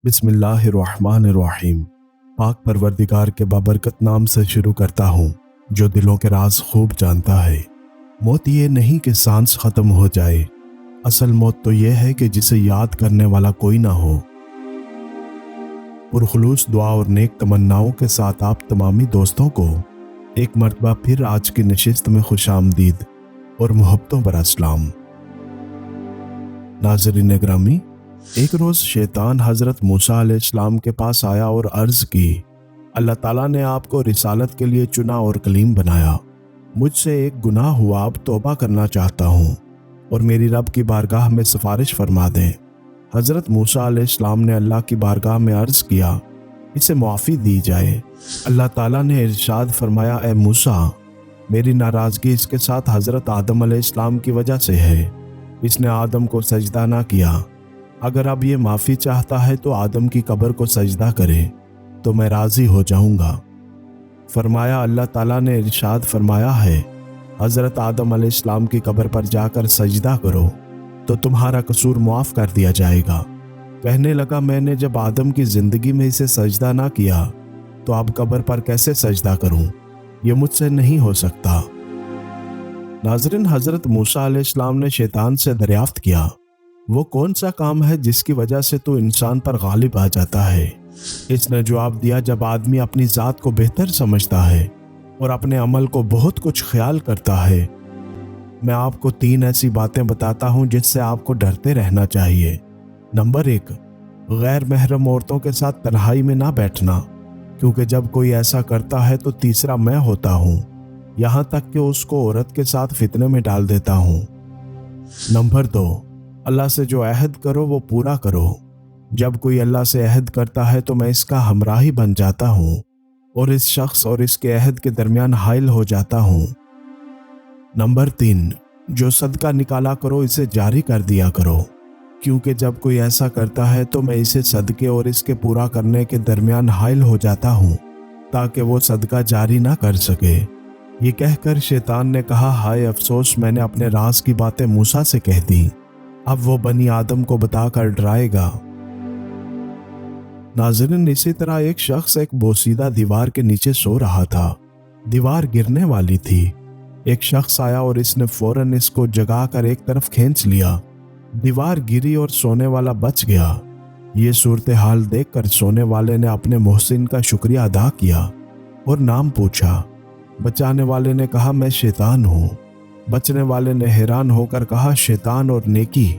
بسم اللہ الرحمن الرحیم۔ پاک پروردگار کے بابرکت نام سے شروع کرتا ہوں جو دلوں کے راز خوب جانتا ہے۔ موت یہ نہیں کہ سانس ختم ہو جائے، اصل موت تو یہ ہے کہ جسے یاد کرنے والا کوئی نہ ہو۔ پرخلوص دعا اور نیک تمناؤں کے ساتھ آپ تمامی دوستوں کو ایک مرتبہ پھر آج کی نشست میں خوش آمدید اور محبتوں پر السلام۔ ناظرین گرامی، ایک روز شیطان حضرت موسیٰ علیہ السلام کے پاس آیا اور عرض کی، اللہ تعالیٰ نے آپ کو رسالت کے لیے چنا اور کلیم بنایا۔ مجھ سے ایک گناہ ہوا، اب توبہ کرنا چاہتا ہوں اور میری رب کی بارگاہ میں سفارش فرما دیں۔ حضرت موسیٰ علیہ السلام نے اللہ کی بارگاہ میں عرض کیا، اسے معافی دی جائے۔ اللہ تعالیٰ نے ارشاد فرمایا، اے موسیٰ، میری ناراضگی اس کے ساتھ حضرت آدم علیہ السلام کی وجہ سے ہے، اس نے آدم کو سجدہ نہ کیا۔ اگر اب یہ معافی چاہتا ہے تو آدم کی قبر کو سجدہ کرے تو میں راضی ہو جاؤں گا۔ فرمایا، اللہ تعالیٰ نے ارشاد فرمایا ہے، حضرت آدم علیہ السلام کی قبر پر جا کر سجدہ کرو تو تمہارا قصور معاف کر دیا جائے گا۔ کہنے لگا، میں نے جب آدم کی زندگی میں اسے سجدہ نہ کیا تو اب قبر پر کیسے سجدہ کروں؟ یہ مجھ سے نہیں ہو سکتا۔ ناظرین، حضرت موسیٰ علیہ السلام نے شیطان سے دریافت کیا، وہ کون سا کام ہے جس کی وجہ سے تو انسان پر غالب آ جاتا ہے؟ اس نے جواب دیا، جب آدمی اپنی ذات کو بہتر سمجھتا ہے اور اپنے عمل کو بہت کچھ خیال کرتا ہے۔ میں آپ کو 3 ایسی باتیں بتاتا ہوں جس سے آپ کو ڈرتے رہنا چاہیے۔ نمبر 1، غیر محرم عورتوں کے ساتھ تنہائی میں نہ بیٹھنا، کیونکہ جب کوئی ایسا کرتا ہے تو تیسرا میں ہوتا ہوں، یہاں تک کہ اس کو عورت کے ساتھ فتنے میں ڈال دیتا ہوں۔ نمبر 2، اللہ سے جو عہد کرو وہ پورا کرو۔ جب کوئی اللہ سے عہد کرتا ہے تو میں اس کا ہمراہی بن جاتا ہوں اور اس شخص اور اس کے عہد کے درمیان حائل ہو جاتا ہوں۔ نمبر 3، جو صدقہ نکالا کرو اسے جاری کر دیا کرو، کیونکہ جب کوئی ایسا کرتا ہے تو میں اسے صدقے اور اس کے پورا کرنے کے درمیان حائل ہو جاتا ہوں تاکہ وہ صدقہ جاری نہ کر سکے۔ یہ کہہ کر شیطان نے کہا، ہائے افسوس، میں نے اپنے راز کی باتیں موسیٰ سے کہہ دیں، اب وہ بنی آدم کو بتا کر ڈرائے گا۔ ناظرین، اسی طرح ایک شخص ایک بوسیدہ دیوار کے نیچے سو رہا تھا۔ دیوار گرنے والی تھی۔ ایک شخص آیا اور اس نے فوراً اس کو جگا کر ایک طرف کھینچ لیا۔ دیوار گری اور سونے والا بچ گیا۔ یہ صورتحال دیکھ کر سونے والے نے اپنے محسن کا شکریہ ادا کیا اور نام پوچھا۔ بچانے والے نے کہا، میں شیطان ہوں۔ بچنے والے نے حیران ہو کر کہا، شیطان اور نیکی،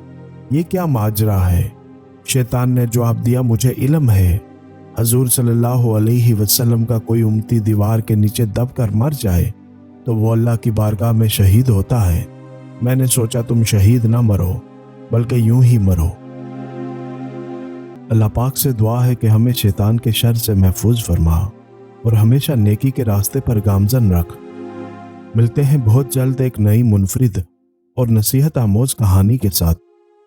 یہ کیا ماجرا ہے؟ شیطان نے جواب دیا، مجھے علم ہے، حضور صلی اللہ علیہ وسلم کا کوئی امتی دیوار کے نیچے دب کر مر جائے تو وہ اللہ کی بارگاہ میں شہید ہوتا ہے۔ میں نے سوچا تم شہید نہ مرو بلکہ یوں ہی مرو۔ اللہ پاک سے دعا ہے کہ ہمیں شیطان کے شر سے محفوظ فرما اور ہمیشہ نیکی کے راستے پر گامزن رکھ۔ ملتے ہیں بہت جلد ایک نئی منفرد اور نصیحت آموز کہانی کے ساتھ۔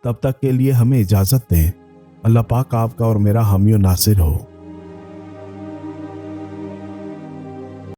تب تک کے لیے ہمیں اجازت دیں۔ اللہ پاک آپ کا اور میرا حامی و ناصر ہو۔